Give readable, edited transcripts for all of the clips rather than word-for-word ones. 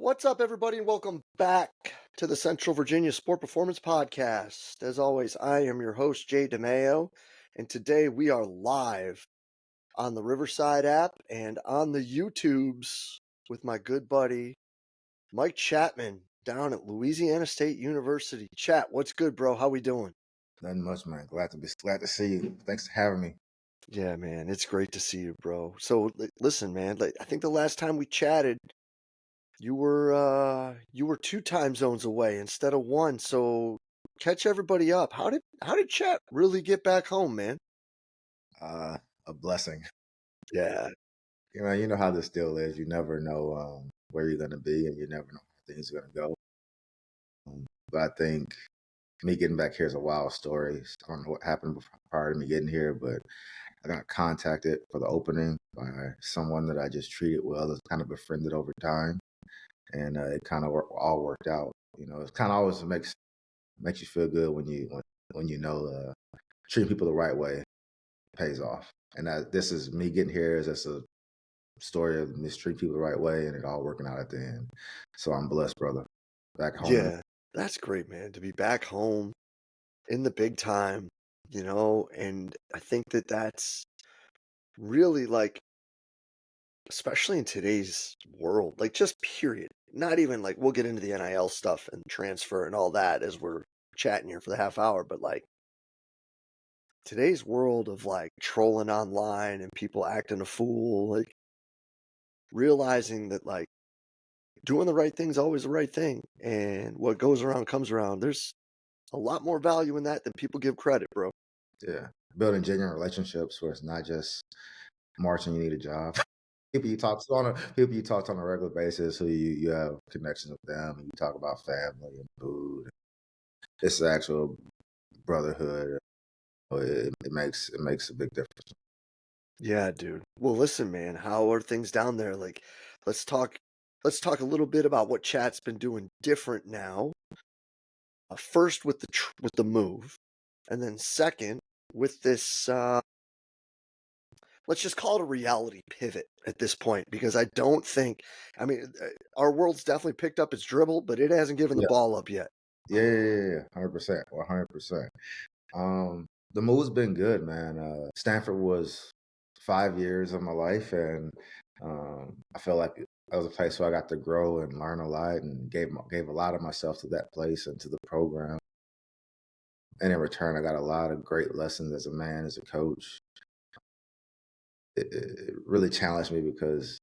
What's up, everybody, and welcome back to the Central Virginia Sport Performance Podcast. As always, I am your host, Jay DeMayo, and today we are live on the Riverside app and on the YouTubes with my good buddy, Mike Chatman, down at Louisiana State University. Chat, what's good, bro? How we doing? Nothing much, man. Glad to see you. Thanks for having me. Yeah, man, it's great to see you, bro. So, listen, man, I think the last time we chatted, you were two time zones away instead of one. So catch everybody up. How did Chat really get back home, man? A blessing. Yeah. You know how this deal is. You never know where you're gonna be, and you never know how things are gonna go. But I think me getting back here is a wild story. I don't know what happened prior to me getting here, but I got contacted for the opening by someone that I just treated well, as kind of befriended over time, and it kind of all worked out. It kind of always makes you feel good when you know treating people the right way pays off. And this is me getting here is just a story of mistreating people the right way and it all working out at the end. So I'm blessed, brother. Back home. Yeah. That's great, man, to be back home in the big time, and I think that that's really especially in today's world, just period. Not even we'll get into the NIL stuff and transfer and all that as we're chatting here for the half hour, but today's world of trolling online and people acting a fool, realizing that doing the right thing is always the right thing, and what goes around comes around. There's a lot more value in that than people give credit, bro. Yeah. Building genuine relationships where it's not just marching, you need a job. People you talk to on a regular basis who you have connections with them and you talk about family and food. It's the actual brotherhood. It makes a big difference. Yeah, dude. Well, listen, man, how are things down there? Let's talk let's talk a little bit about what Chat's been doing different now. First with the move, and then second with this let's just call it a reality pivot at this point, because I don't think, our world's definitely picked up its dribble, but it hasn't given the Yeah. ball up yet. Yeah. 100%. 100%. The move's been good, man. Stanford was 5 years of my life, and I feel like that was a place where I got to grow and learn a lot, and gave a lot of myself to that place and to the program. And in return, I got a lot of great lessons as a man, as a coach. It really challenged me because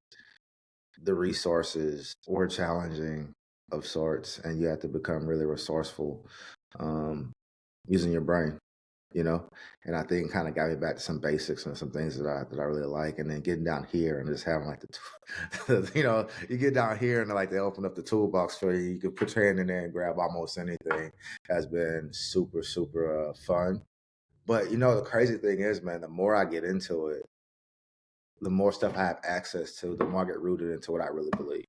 the resources were challenging of sorts, and you have to become really resourceful um, using your brain. And I think kind of got me back to some basics and some things that I really like. And then getting down here and just having you get down here and they open up the toolbox for you. You can put your hand in there and grab almost anything. Has been super, super fun. But the crazy thing is, man, the more I get into it, the more stuff I have access to, the more I get rooted into what I really believe.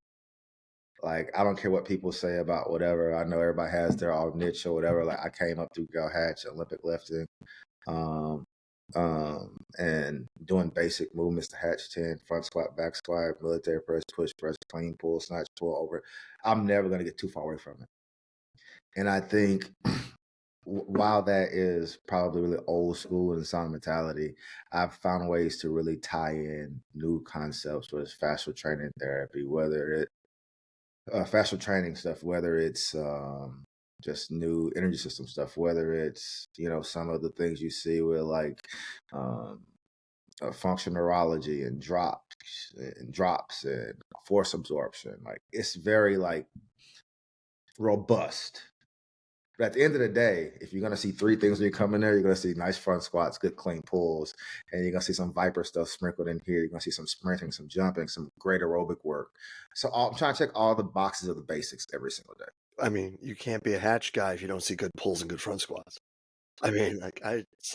I don't care what people say about whatever. I know everybody has their own niche or whatever. I came up through Gal Hatch, Olympic lifting, um, and doing basic movements to hatch 10, front squat, back squat, military press, push press, clean pull, snatch pull over. I'm never going to get too far away from it. And I think while that is probably really old school and sound mentality, I've found ways to really tie in new concepts, whether it's fascial training therapy, whether it fascial training stuff, whether it's just new energy system stuff, whether it's some of the things you see with um, function neurology and drops and force absorption. It's very robust. But at the end of the day, if you're gonna see three things when you come in there, you're gonna see nice front squats, good clean pulls, and you're gonna see some Viper stuff sprinkled in here. You're gonna see some sprinting, some jumping, some great aerobic work. So I'm trying to check all the boxes of the basics every single day. I mean, you can't be a hatch guy if you don't see good pulls and good front squats. I mean,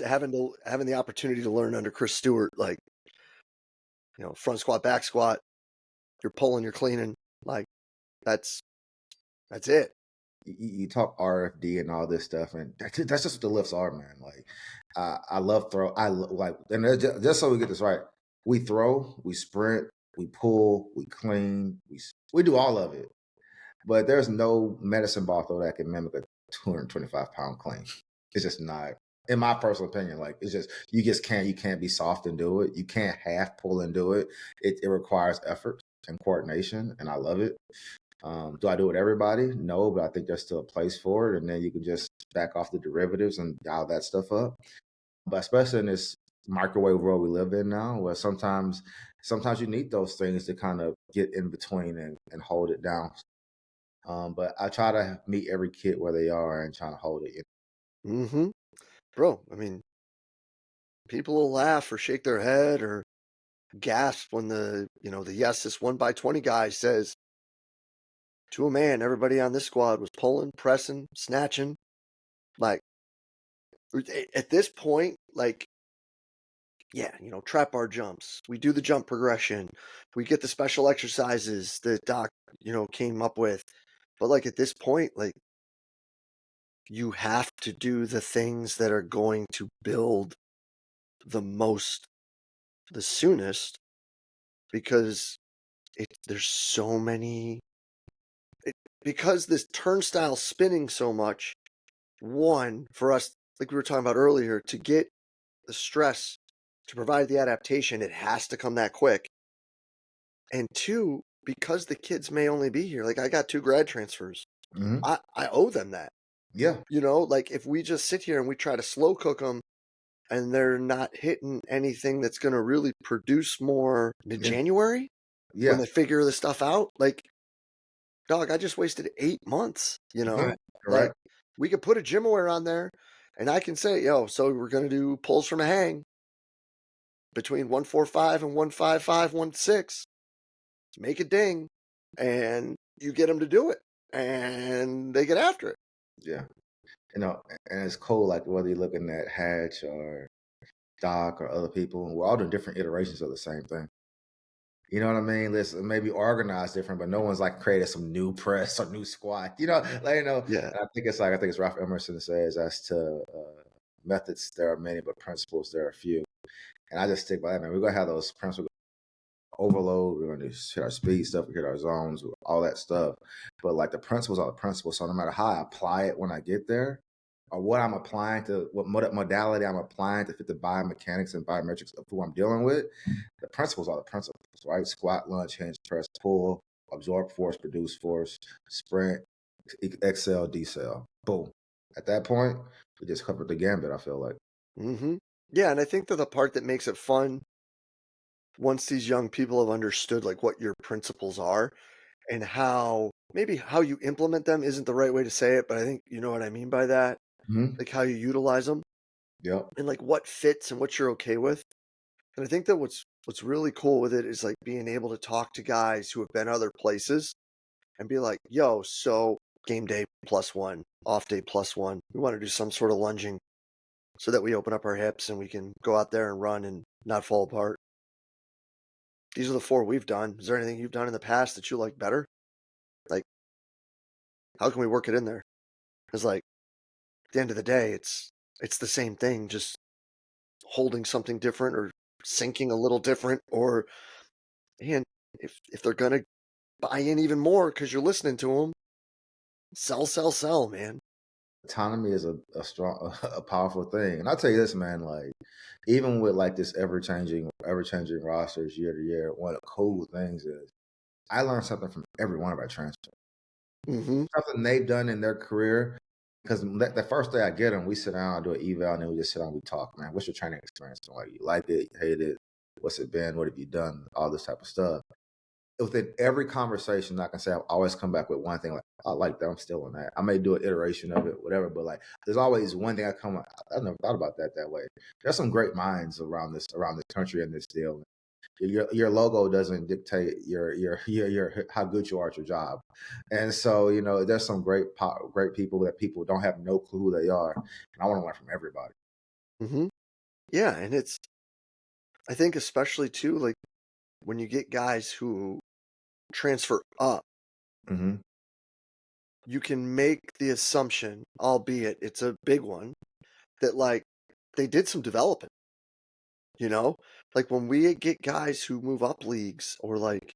having the opportunity to learn under Chris Stewart, front squat, back squat, you're pulling, you're cleaning, that's it. You talk RFD and all this stuff, and that's just what the lifts are, man. I love throw. And just so we get this right, we throw, we sprint, we pull, we clean, we do all of it. But there's no medicine ball throw that can mimic a 225-pound clean. It's just not, in my personal opinion. Like it's just you can't be soft and do it. You can't half pull and do it. It requires effort and coordination, and I love it. Do I do it with everybody? No, but I think there's still a place for it, and then you can just back off the derivatives and dial that stuff up. But especially in this microwave world we live in now, where sometimes you need those things to kind of get in between and hold it down. But I try to meet every kid where they are and try to hold it. Mm-hmm. Bro, I mean, people will laugh or shake their head or gasp when the yes, this 1 by 20 guy says to a man, everybody on this squad was pulling, pressing, snatching. Like, at this point, like, yeah, trap bar jumps. We do the jump progression. We get the special exercises that Doc, came up with. But like at this point, like you have to do the things that are going to build the soonest, because there's so many, because this turnstile spinning so much. One, for us, like we were talking about earlier, to get the stress to provide the adaptation, it has to come that quick. And two, because the kids may only be here, like I got 2 grad transfers. Hmm. I owe them that. Yeah, Like if we just sit here and we try to slow cook them and they're not hitting anything that's going to really produce more yeah, mid-January when yeah. they figure this stuff out, like, dog, I just wasted 8 months. Correct. Like Correct. we could put a gym wear on there and I can say, yo, so we're going to do pulls from a hang between 145 and 155, 156. Make a ding, and you get them to do it, and they get after it. Yeah, and it's cool. Like whether you're looking at Hatch or Doc or other people, we're all doing different iterations of the same thing. You know what I mean? Listen, maybe organized different, but no one's like created some new press or new squat. Yeah. And I think it's Ralph Emerson that says, as to methods, there are many, but principles, there are few. And I just stick by that, man. We're gonna have those principles overload. We're going to hit our speed stuff, we hit our zones, all that stuff. But like the principles are the principles. So no matter how I apply it when I get there, or what I'm applying to, what modality I'm applying to fit the biomechanics and biometrics of who I'm dealing with, the principles are the principles, right? Squat, lunge, hinge, press, pull, absorb force, produce force, sprint, excel, decel. Boom. At that point, we just covered the gambit, I feel like. Mm-hmm. Yeah, and I think that the part that makes it fun, once these young people have understood like what your principles are and how you implement them isn't the right way to say it, but I think you know what I mean by that. Hmm. Like how you utilize them Yep. and like what fits and what you're okay with. And I think that what's really cool with it is like being able to talk to guys who have been other places and be like, yo, so game day +1, off day +1. We want to do some sort of lunging so that we open up our hips and we can go out there and run and not fall apart. These are the 4 we've done. Is there anything you've done in the past that you like better? Like, how can we work it in there? Because like at the end of the day, it's the same thing, just holding something different or sinking a little different. Or man, if they're gonna buy in even more because you're listening to them, sell, sell, sell, man. Autonomy is a strong, a powerful thing. And I'll tell you this, man, like even with like this ever changing rosters year to year, one of the cool things is I learned something from every one of our transfers. Mm-hmm. Something they've done in their career. Because the first day I get them, we sit down, do an eval, and then we just sit down, we talk, man. What's your training experience? Like, you like it, you hate it, what's it been, what have you done, all this type of stuff. Within every conversation, I can say I've always come back with one thing, like, I like that, I'm still on that. I may do an iteration of it, whatever, but like there's always one thing I never thought about that way. There's some great minds around this country and this deal. Your logo doesn't dictate your how good you are at your job. And so, there's some great people that people don't have no clue who they are. And I want to learn from everybody. Mm-hmm. Yeah, and I think especially too, like when you get guys who transfer up, Hmm. you can make the assumption, albeit it's a big one, that like they did some developing, you know? Like when we get guys who move up leagues, or like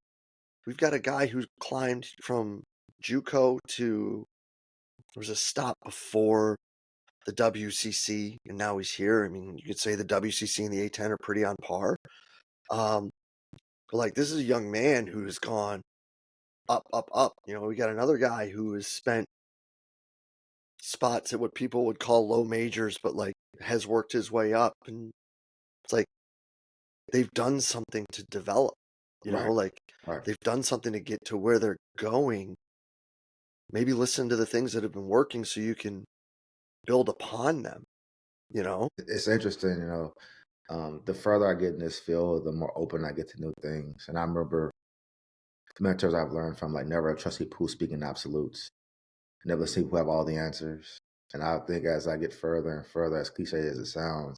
we've got a guy who climbed from JUCO to there was a stop before the WCC, and now he's here. I mean, you could say the WCC and the A10 are pretty on par. But like this is a young man who has gone up, up, up. You know, we got another guy who has spent spots at what people would call low majors, but like has worked his way up, and it's like they've done something to develop. You know, Right. like Right. they've done something to get to where they're going. Maybe listen to the things that have been working so you can build upon them. You know, It's interesting, the further I get in this field, the more open I get to new things. And I remember the mentors I've learned from, like, never trust people who speak in absolutes, never see who have all the answers. And I think as I get further and further, as cliche as it sounds,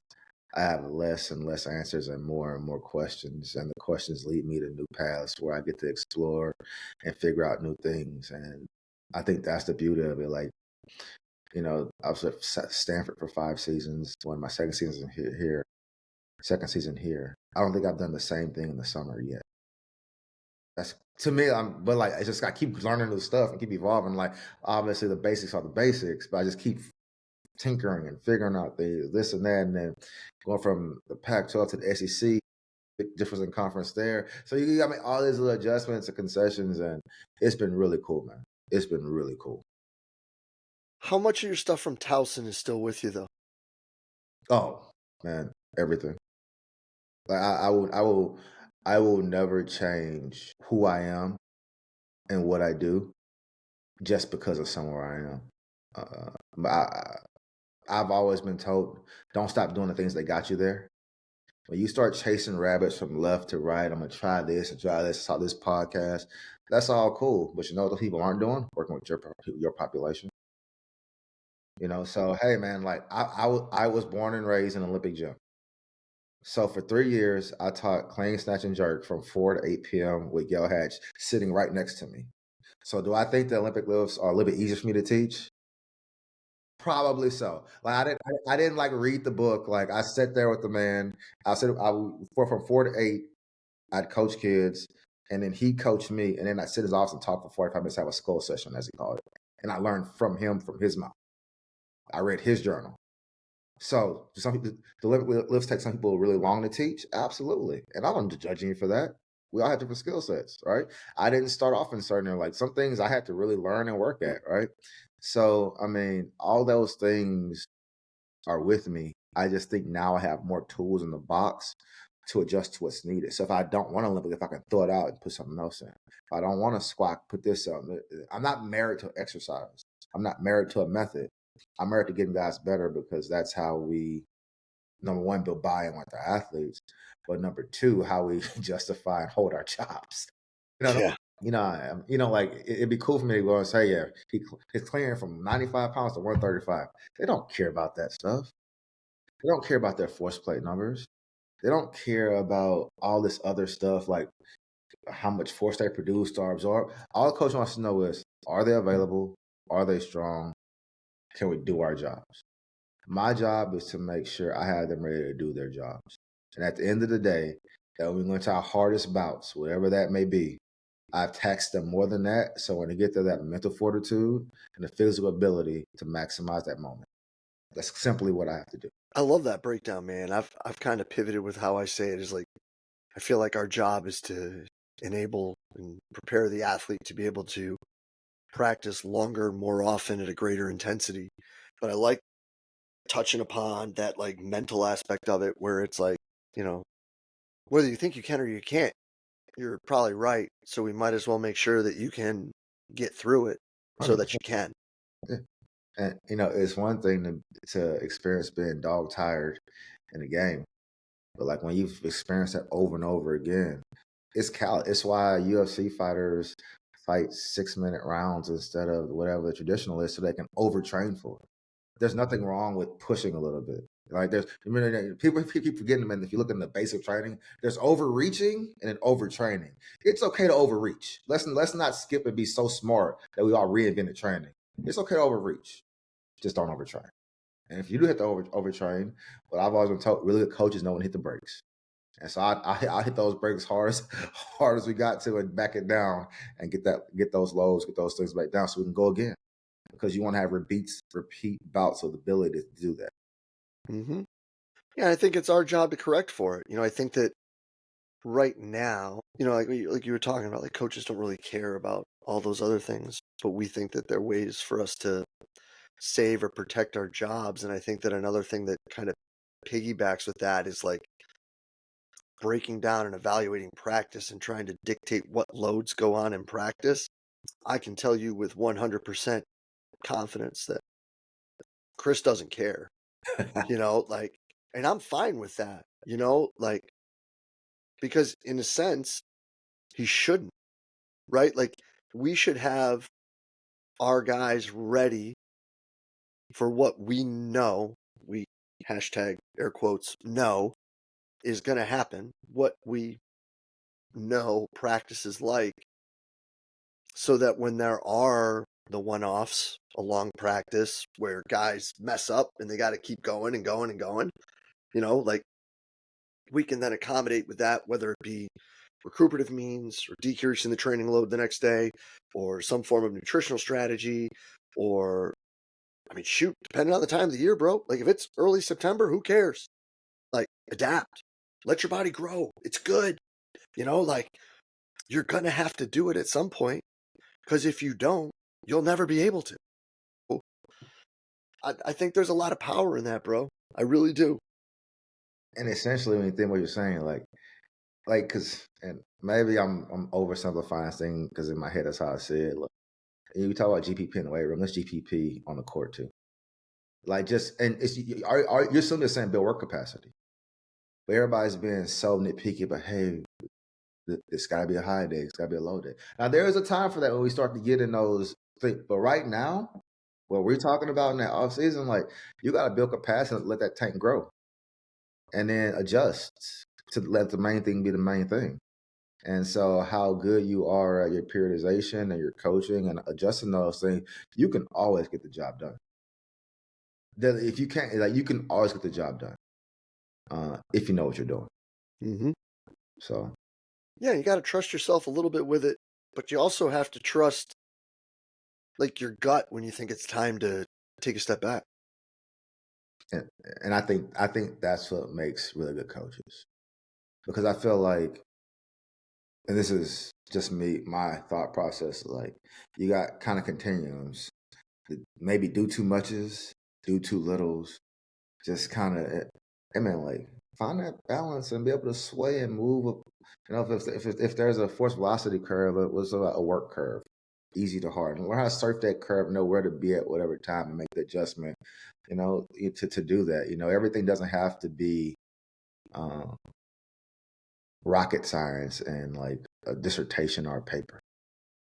I have less and less answers and more questions. And the questions lead me to new paths where I get to explore and figure out new things. And I think that's the beauty of it. Like, I was at Stanford for 5 seasons. When my second season here, I don't think I've done the same thing in the summer yet. That's to me. But like, I keep learning new stuff and keep evolving. Like, obviously the basics are the basics, but I just keep tinkering and figuring out this and that, and then going from the Pac-12 to the SEC, big difference in conference there. So you got me all these little adjustments and concessions, and it's been really cool, man. It's been really cool. how much of your stuff from Towson is still with you though? Oh man, everything. Like I will never change who I am and what I do just because of somewhere I am. But I've always been told, don't stop doing the things that got you there. When you start chasing rabbits from left to right, I'm gonna try this and try this. Saw this podcast. That's all cool, but you know what the people aren't doing? Working with your population. So hey, man, like I was born and raised in an Olympic gym. So for 3 years, I taught clean, snatch, and jerk from 4 to 8 p.m. with Gail Hatch sitting right next to me. So do I think the Olympic lifts are a little bit easier for me to teach? Probably so. Like I didn't like read the book. Like I sat there with the man. From 4 to 8. I'd coach kids, and then he coached me, and then I'd sit in his office and talk for 45 minutes, have a skull session, as he called it. And I learned from him, from his mouth. I read his journal. So some people, the lifts take some people really long to teach. Absolutely. And I'm not judging you for that. We all have different skill sets, right? I didn't start off in certain, like some things I had to really learn and work at, right? So, I mean, all those things are with me. I just think now I have more tools in the box to adjust to what's needed. So if I don't want to Olympic, if I can throw it out and put something else in. If I don't want to squat, put this on. I'm not married to exercise. I'm not married to a method. I'm married to getting guys better because that's how we, number one, build buy-in with our athletes, but number two, how we justify and hold our jobs. Yeah. Like it'd be cool for me to go and say, yeah, he's clearing from 95 pounds to 135. They don't care about that stuff. They don't care about their force plate numbers. They don't care about all this other stuff like how much force they produce or absorb. All the coach wants to know is, are they available? Are they strong? Can we do our jobs? My job is to make sure I have them ready to do their jobs. And at the end of the day, that when we go into our hardest bouts, whatever that may be, I've taxed them more than that. So when they get to that mental fortitude and the physical ability to maximize that moment. That's simply what I have to do. I love that breakdown, man. I've kind of pivoted with how I say it is like I feel like our job is to enable and prepare the athlete to be able to practice longer, more often at a greater intensity. But I like touching upon that like mental aspect of it where it's like, you know, whether you think you can or you can't, you're probably right. So we might as well make sure that you can get through it so that you 100%. can. Yeah. And it's one thing to experience being dog tired in a game, but like when you've experienced that over and over again, it's why UFC fighters fight 6-minute rounds instead of whatever the traditional is, so they can overtrain for it. There's nothing wrong with pushing a little bit. Like people keep forgetting, man. If you look in the basic training, there's overreaching and then overtraining. It's okay to overreach. Let's not skip and be so smart that we all reinvented training. It's okay to overreach. Just don't overtrain. And if you do have to overtrain, but I've always been told, really good coaches know when to hit the brakes. And so I hit those brakes hard as hard as we got to and back it down and get those lows, get those things back down so we can go again. Because you want to have repeat bouts of the ability to do that. Mm-hmm. Yeah, I think it's our job to correct for it. I think that right now, like you were talking about, like coaches don't really care about all those other things, but we think that there are ways for us to save or protect our jobs. And I think that another thing that kind of piggybacks with that is like breaking down and evaluating practice and trying to dictate what loads go on in practice. I can tell you with 100% confidence that Chris doesn't care, like, and I'm fine with that, like, because in a sense, he shouldn't, right? Like, we should have our guys ready for what we hashtag air quotes know is going to happen, what we know practice is like, so that when there are the one-offs along practice where guys mess up and they got to keep going and going and going, like we can then accommodate with that, whether it be recuperative means or decreasing the training load the next day or some form of nutritional strategy or, I mean, shoot, depending on the time of the year, bro. Like if it's early September, who cares? Like adapt, let your body grow. It's good. Like you're going to have to do it at some point because if you don't, you'll never be able to. I think there's a lot of power in that, bro. I really do. And essentially, when you think what you're saying, because and maybe I'm oversimplifying this thing because in my head that's how I see it. Look, you talk about GPP in the weight room. Let's GPP on the court too. Like just and it's you're still just saying build work capacity, but everybody's being so nitpicky. But hey, it's got to be a high day. It's got to be a low day. Now there is a time for that when we start to get in those things. But right now, what we're talking about in that off season, like you got to build capacity and let that tank grow, and then adjust to let the main thing be the main thing. And so, how good you are at your periodization and your coaching and adjusting those things, you can always get the job done. If you can't, like, you can always get the job done if you know what you're doing. Mm-hmm. So, Yeah, you got to trust yourself a little bit with it, but you also have to trust like your gut when you think it's time to take a step back. and I think that's what makes really good coaches, because I feel like, and this is just me, my thought process, like you got kind of continuums. Maybe do too muches, do too littles, just kind of, I mean, like find that balance and be able to sway and move. If there's a force velocity curve, it was a work curve, easy to hard, and learn how to surf that curve, know where to be at whatever time, and make the adjustment. To do that. Everything doesn't have to be um, rocket science and like a dissertation or a paper.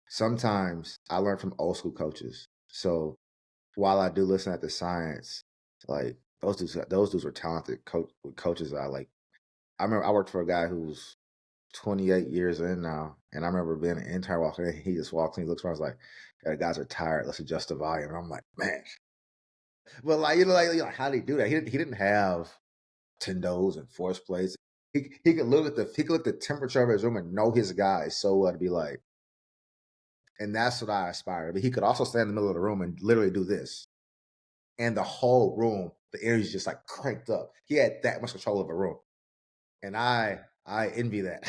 Sometimes I learn from old school coaches. So while I do listen at the science, like those dudes were talented coaches. I remember I worked for a guy who's 28 years in now, and I remember being an intern walking in. He just walks in, he looks around, I was like, "Yeah, the guys are tired. Let's adjust the volume." And I'm like, man, but how did he do that? He didn't have tendos and force plates. He could look at the temperature of his room and know his guys so well to be like, and that's what I aspire. But he could also stand in the middle of the room and literally do this, and the whole room, the energy just like cranked up. He had that much control of a room, and I envy that.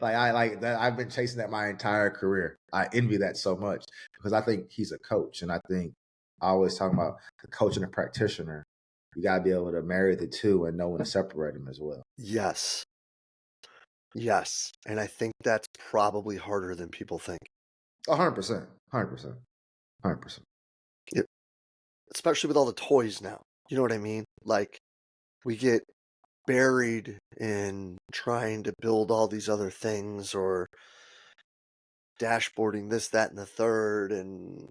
I like that. I've been chasing that my entire career. I envy that so much because I think he's a coach, and I think I always talk about the coach and the practitioner. You got to be able to marry the two and know when to separate them as well. Yes. Yes. And I think that's probably harder than people think. 100%, 100%, 100%. It, especially with all the toys now. You know what I mean? Like we get buried in trying to build all these other things or dashboarding this, that, and the third, and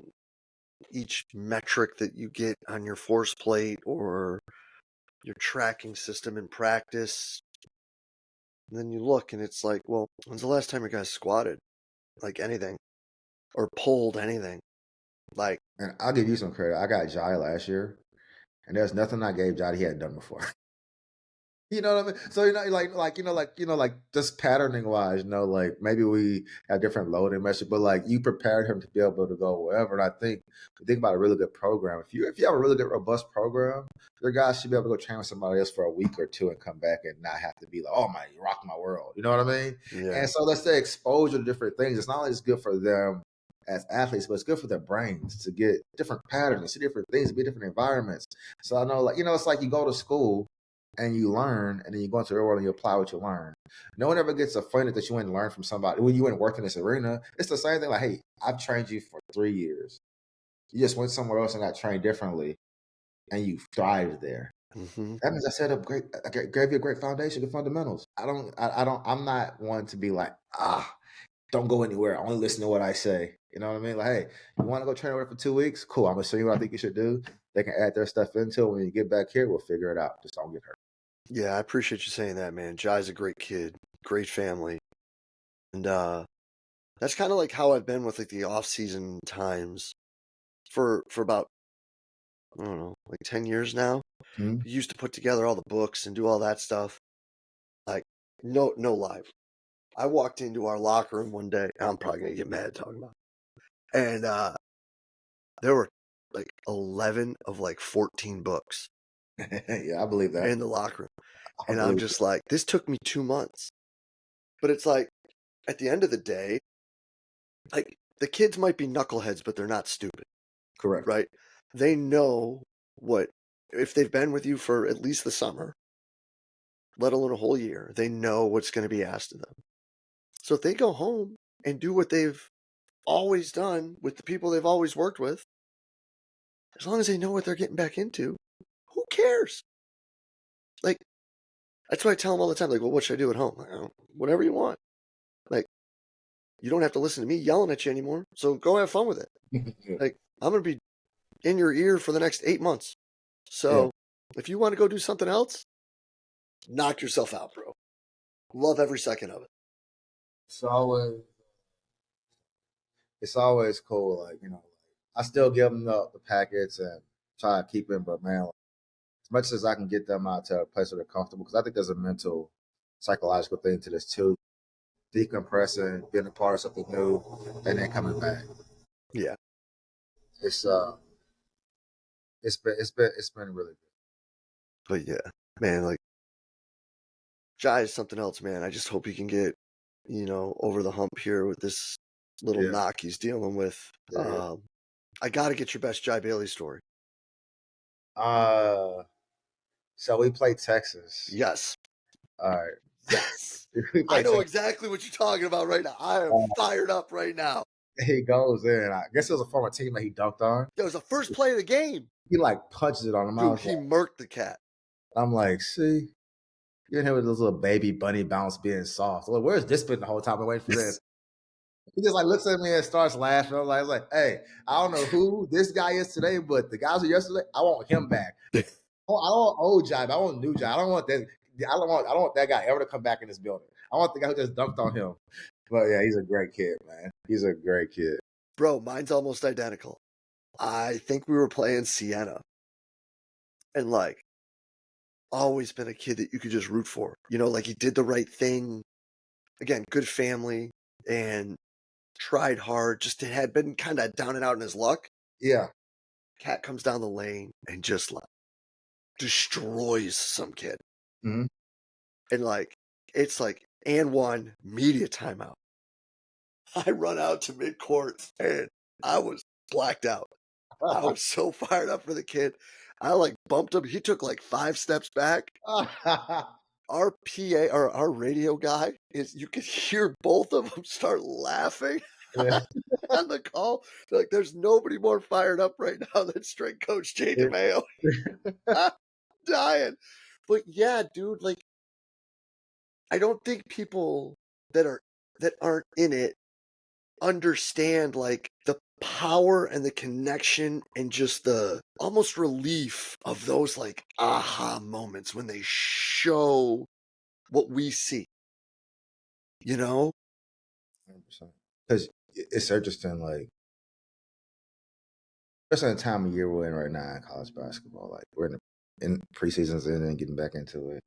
each metric that you get on your force plate or your tracking system in practice. And then you look and it's like, well, when's the last time you guys squatted? Like anything or pulled anything? Like, And I'll give you some credit. I got Jai last year, and there's nothing I gave Jai he hadn't done before. You know what I mean? So like just patterning wise, like maybe we have different loading measures, but like you prepared him to be able to go wherever. And I think about a really good program. If you have a really good robust program, your guys should be able to go train with somebody else for a week or two and come back and not have to be like, oh my, you rocked my world. You know what I mean? Yeah. And so let's say exposure to different things. It's not only just good for them as athletes, but it's good for their brains to get different patterns, see different things, be different environments. So I know, like, it's like you go to school and you learn, and then you go into the real world and you apply what you learn. No one ever gets offended that you went and learned from somebody when you went and worked in this arena. It's the same thing. Like, hey, I've trained you for 3 years. You just went somewhere else and got trained differently, and you thrived there. Hmm. That means I set up great. I gave you a great foundation, good fundamentals. I'm not one to be like, don't go anywhere. I only listen to what I say. You know what I mean? Like, hey, you want to go train away for 2 weeks? Cool. I'm gonna show you what I think you should do. They can add their stuff into it. When you get back here, we'll figure it out. Just don't get hurt. Yeah, I appreciate you saying that, man. Jai's a great kid, great family. And that's kind of like how I've been with like the off-season times for about, I don't know, like 10 years now. Mhm. We used to put together all the books and do all that stuff. Like, no lie. I walked into our locker room one day. I'm probably gonna get mad talking about it. And there were like 11 of like 14 books Yeah, I believe that. in the locker room. I And I'm believe just like, this took me 2 months. But it's like, at the end of the day, like the kids might be knuckleheads, but they're not stupid, correct. right? They know what, if they've been with you for at least the summer, let alone a whole year, they know what's going to be asked of them. So if they go home and do what they've always done with the people they've always worked with, as long as they know what they're getting back into, who cares? Like, that's what I tell them all the time. Like, well, what should I do at home? Like, oh, whatever you want. Like, you don't have to listen to me yelling at you anymore. So go have fun with it. Like, I'm going to be in your ear for the next 8 months. Yeah. So if you want to go do something else, knock yourself out, bro. Love every second of it. It's always cool. Like, I still give them the packets and try to keep them, but man, like, as much as I can get them out to a place where they're comfortable, because I think there's a mental, psychological thing to this too. Decompressing, being a part of something new, and then coming back. Yeah. It's it's been really good. But yeah, man, like, Jai is something else, man. I just hope he can get, over the hump here with this little Yeah. knock he's dealing with. Yeah. I got to get your best Jai Bailey story. So we play Texas. Yes. All right. Yes. We I play know Texas. exactly what you're talking about right now. I am fired up right now. He goes in. I guess it was a former teammate he dunked on. That was the first play of the game. He like punches it on him. Dude, he murked the cat. I'm like, see, you're in here with this little baby bunny bounce being soft. Like, where's this been the whole time? I'm waiting for this. He just like looks at me and starts laughing. I'm like, hey, I don't know who this guy is today, but the guys who yesterday, I want him back. I don't want old Jive. I want new Jive. I don't want that. I don't want that guy ever to come back in this building. I want the guy who just dunked on him. But yeah, he's a great kid, man. He's a great kid. Bro, mine's almost identical. I think we were playing Siena. And like, always been a kid that you could just root for. Like he did the right thing. Again, good family and tried hard. Just had been kind of down and out in his luck. Yeah. Cat comes down the lane and just like destroys some kid. Mm-hmm. And like, it's like, and one media timeout. I run out to midcourt and I was blacked out. I was so fired up for the kid. I like bumped him. He took like 5 steps back. Our PA or our radio guy you could hear both of them start laughing Yeah. on the call. They're like, there's nobody more fired up right now than strength coach Jay DeMayo. I'm dying. But yeah, dude, like, I don't think people that aren't in it understand like the power and the connection and just the almost relief of those like aha moments when they show what we see, 100%. Because it's interesting, like, especially in the time of year we're in right now in college basketball. Like, we're in the in preseasons in and getting back into it.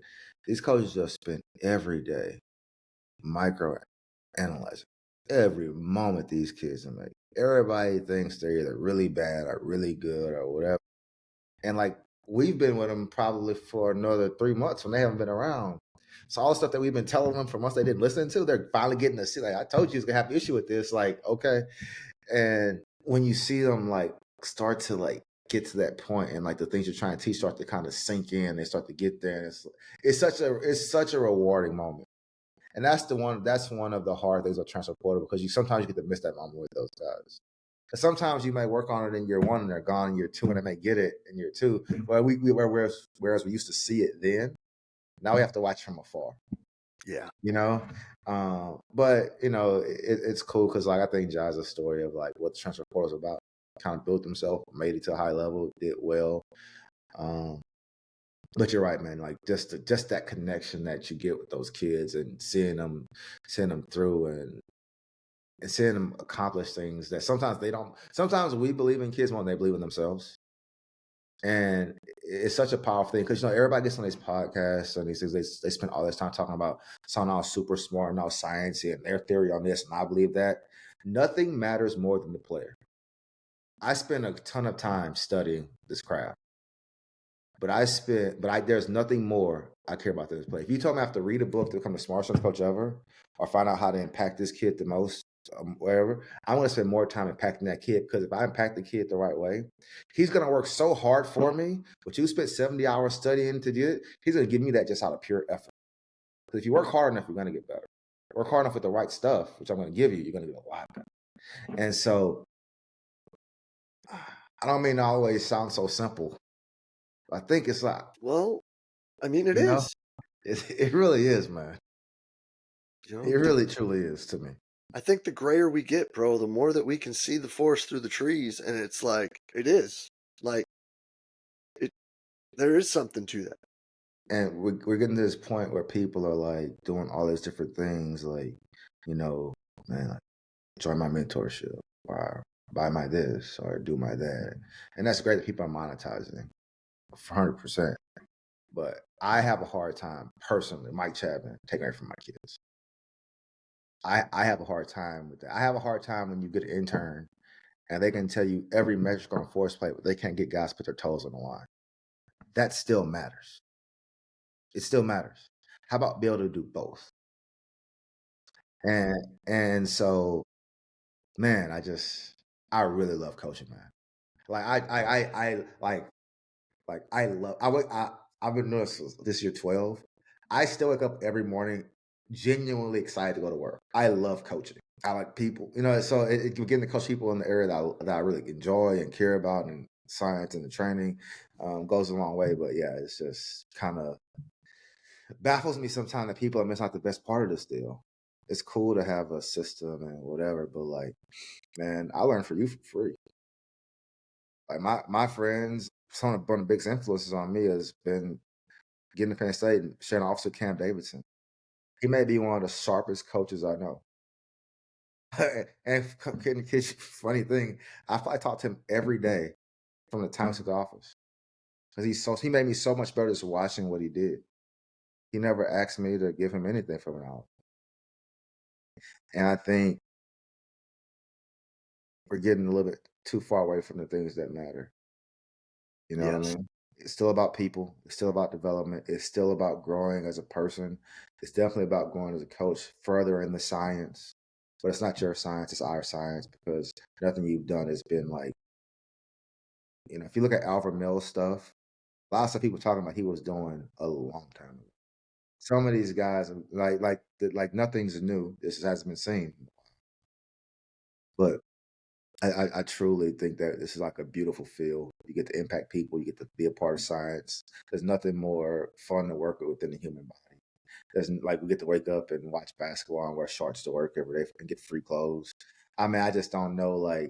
These coaches just spend every day micro analyzing every moment these kids are making. Everybody thinks they're either really bad or really good or whatever. And like we've been with them probably for another 3 months when they haven't been around. So all the stuff that we've been telling them for months they didn't listen to, they're finally getting to see. Like I told you, it's gonna have an issue with this. Like okay, and when you see them like start to like get to that point and like the things you're trying to teach start to kind of sink in, they start to get there, and it's such a rewarding moment. And that's one of the hard things of transfer portal because you sometimes you get to miss that moment with those guys. And sometimes you may work on it in year one and they're gone in year two and they may get it in year two. But whereas we used to see it then, now we have to watch from afar. Yeah. But it's cool because like I think Jai's a story of like what the transfer portal is about. Kind of built himself, made it to a high level, did well. But you're right, man. Like just that connection that you get with those kids and seeing them through and seeing them accomplish things that sometimes they don't. Sometimes we believe in kids more than they believe in themselves, and it's such a powerful thing because everybody gets on these podcasts and these things. They spend all this time talking about someone all super smart and all sciencey and their theory on this, and I believe that. Nothing matters more than the player. I spend a ton of time studying this craft. But there's nothing more I care about than this play. If you told me I have to read a book to become the smartest coach ever, or find out how to impact this kid the most, wherever, I want to spend more time impacting that kid because if I impact the kid the right way, he's going to work so hard for me. But you spent 70 hours studying to do it, he's going to give me that just out of pure effort. Because if you work hard enough, you're going to get better. Work hard enough with the right stuff, which I'm going to give you, you're going to get a lot better. And so, I don't mean to always sound so simple. I think it's like, well, I mean, it is. It really is, man. It really, truly is to me. I think the grayer we get, bro, the more that we can see the forest through the trees, and it's like it is like there is something to that. And we're getting to this point where people are like doing all these different things, like man, like join my mentorship or buy my this or do my that, and that's great that people are monetizing, 100%. But I have a hard time personally, Mike Chatman, taking away from my kids. I have a hard time with that. I have a hard time when you get an intern and they can tell you every metric on force plate, but they can't get guys to put their toes on the line. That still matters. It still matters. How about be able to do both? And so, man, I really love coaching, man. Like I've been doing this year 12. I still wake up every morning genuinely excited to go to work. I love coaching. I like people, so getting to coach people in the area that I really enjoy and care about, and science and the training goes a long way. But yeah, it's just kind of baffles me sometimes that people are missing out the best part of this deal. It's cool to have a system and whatever, but like, man, I learned from you for free. Like my friends, one of the biggest influences on me has been getting to Penn State and sharing officer Cam Davidson. He may be one of the sharpest coaches I know. And funny thing, I talk to him every day from the time he took office because he made me so much better just watching what he did. He never asked me to give him anything from an hour. And I think we're getting a little bit too far away from the things that matter. You know what I mean? It's still about people. It's still about development. It's still about growing as a person. It's definitely about growing as a coach further in the science. But it's not your science, it's our science, because nothing you've done has been like, if you look at Alfred Mills stuff, lots of people talking about he was doing a long time ago. Some of these guys, like nothing's new. This hasn't been seen. But I truly think that this is like a beautiful field. You get to impact people. You get to be a part of science. There's nothing more fun to work with than the human body. There's like we get to wake up and watch basketball and wear shorts to work every day and get free clothes. I mean, I just don't know, like,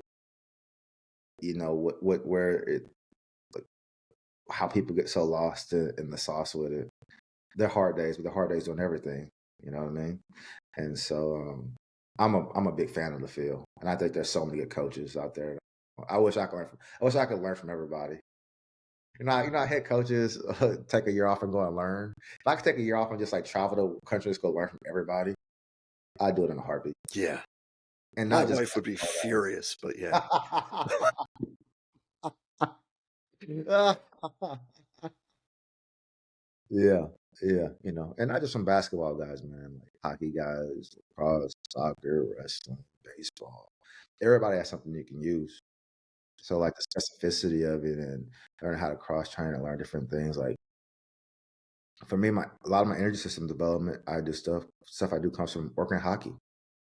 how people get so lost in the sauce with it. They're hard days, but they're hard days doing everything. You know what I mean? And so I'm a big fan of the field, and I think there's so many good coaches out there. I wish I could learn from everybody. head coaches take a year off and go and learn. If I could take a year off and just like travel to countries, go learn from everybody, I'd do it in a heartbeat. Yeah. And My not just wife would be furious, but yeah. Yeah, yeah, and not just some basketball guys, man, like hockey guys, lacrosse, soccer, wrestling, baseball. Everybody has something you can use. So like the specificity of it and learning how to cross train and learn different things. Like for me, a lot of my energy system development, I do stuff I do comes from working hockey.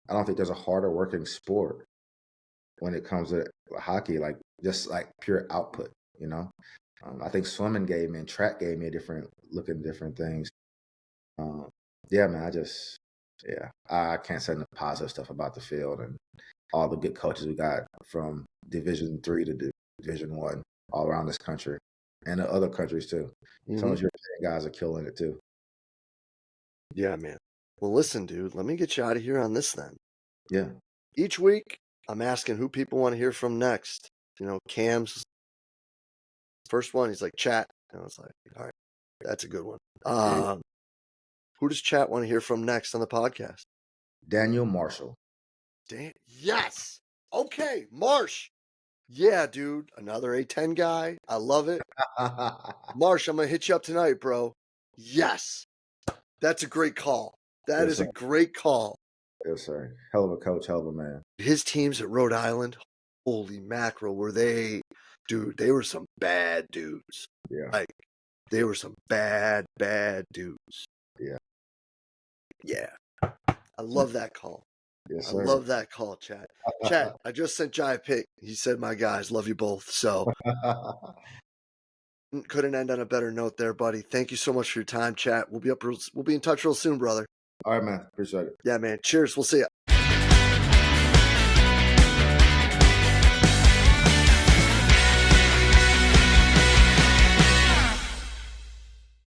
I don't think there's a harder working sport when it comes to hockey, like just like pure output, you know. I think swimming gave me and track gave me a different look at different things. Um, yeah, man, yeah, I can't say enough positive stuff about the field and all the good coaches we got from Division 3 to Division 1 all around this country and the other countries too. Some Mhm. of your guys are killing it too. Yeah, man. Well, listen, dude, let me get you out of here on this then. Yeah. Each week, I'm asking who people want to hear from next. Cam's first one, he's like, Chat. And I was like, all right, that's a good one. Yeah. Who does Chat want to hear from next on the podcast? Daniel Marshall. Yes. Okay, Marsh. Yeah, dude. Another A10 guy. I love it. Marsh, I'm going to hit you up tonight, bro. Yes. That's a great call. That Yes, is a sir. great call. Yes, sir. Hell of a coach, hell of a man. His teams at Rhode Island, holy mackerel, dude, they were some bad dudes. Yeah. Like, they were some bad dudes. Yeah. Yeah. I love that call. Yes, I sir. love that call, Chat. Chat, I just sent Jai a pic. He said, my guys, love you both. So couldn't end on a better note there, buddy. Thank you so much for your time, Chat. We'll be in touch real soon, brother. All right, man. Appreciate it. Yeah, man. Cheers. We'll see ya.